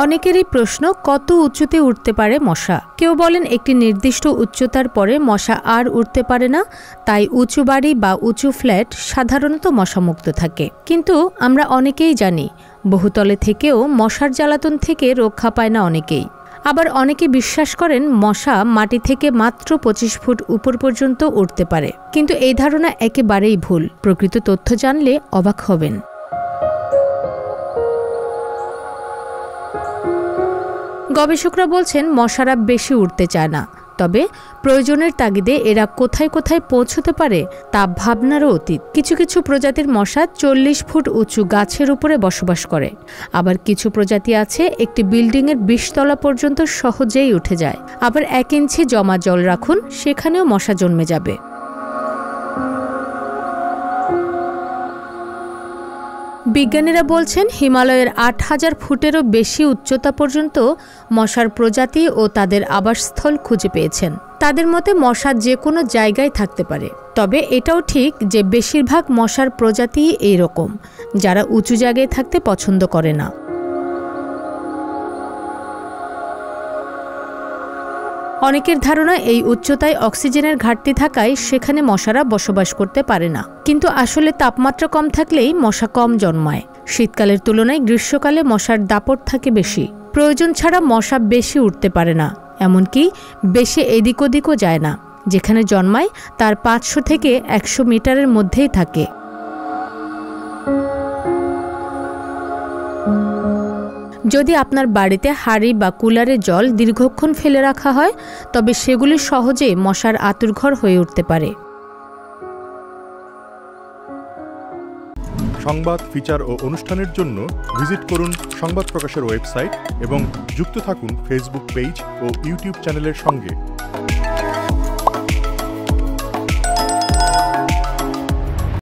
অনেকেরই প্রশ্ন, কত উঁচুতে উঠতে পারে মশা? কেউ বলেন একটি নির্দিষ্ট উচ্চতার পরে মশা আর উঠতে পারে না, তাই উঁচু বাড়ি বা উঁচু ফ্ল্যাট সাধারণত মশামুক্ত থাকে। কিন্তু আমরা অনেকেই জানি, বহুতলে থেকেও মশার জ্বালাতন থেকে রক্ষা পায় না অনেকেই। আবার অনেকে বিশ্বাস করেন মশা মাটি থেকে মাত্র 25 ফুট উপর পর্যন্ত উঠতে পারে, কিন্তু এই ধারণা একেবারেই ভুল। প্রকৃত তথ্য জানলে অবাক হবেন। গবেষকরা বলছেন মশারা বেশি উঠতে চায় না, তবে প্রয়োজনের তাগিদে এরা কোথায় কোথায় পৌঁছতে পারে তা ভাবনারও অতীত। কিছু কিছু প্রজাতির মশা 40 ফুট উঁচু গাছের উপরে বসবাস করে। আবার কিছু প্রজাতি আছে একটি বিল্ডিংয়ের 20 তলা পর্যন্ত সহজেই উঠে যায়। আবার 1 ইঞ্চি জমা জল রাখুন, সেখানেও মশা জন্মে যাবে। বিজ্ঞানীরা বলছেন হিমালয়ের 8000 ফুটেরও বেশি উচ্চতা পর্যন্ত মশার প্রজাতি ও তাদের আবাসস্থল খুঁজে পেয়েছেন। তাদের মতে মশা যে কোনো জায়গায় থাকতে পারে, তবে এটাও ঠিক যে বেশিরভাগ মশার প্রজাতি এই রকম, যারা উঁচু জায়গায় থাকতে পছন্দ করে না। অনেকের ধারণা এই উচ্চতায় অক্সিজেনের ঘাটতি থাকায় সেখানে মশারা বসবাস করতে পারে না, কিন্তু আসলে তাপমাত্রা কম থাকলেই মশা কম জন্মায়। শীতকালের তুলনায় গ্রীষ্মকালে মশার দাপট থাকে বেশি। প্রয়োজন ছাড়া মশা বেশি উঠতে পারে না, এমনকি বেশি এদিক ওদিকও যায় না। যেখানে জন্মায় তার 500 থেকে 100 মিটারের মধ্যেই থাকে। যদি আপনার বাড়িতে হাঁড়ি বা কুলারে জল দীর্ঘক্ষণ ফেলে রাখা হয়, তবে সেগুলি সহজে মশার আঁতুড়ঘর হয়ে উঠতে পারে। সংবাদ, ফিচার ও অনুষ্ঠানের জন্য ভিজিট করুন সংবাদ প্রকাশের ওয়েবসাইট এবং যুক্ত থাকুন ফেসবুক পেজ ও ইউটিউব চ্যানেলের সঙ্গে।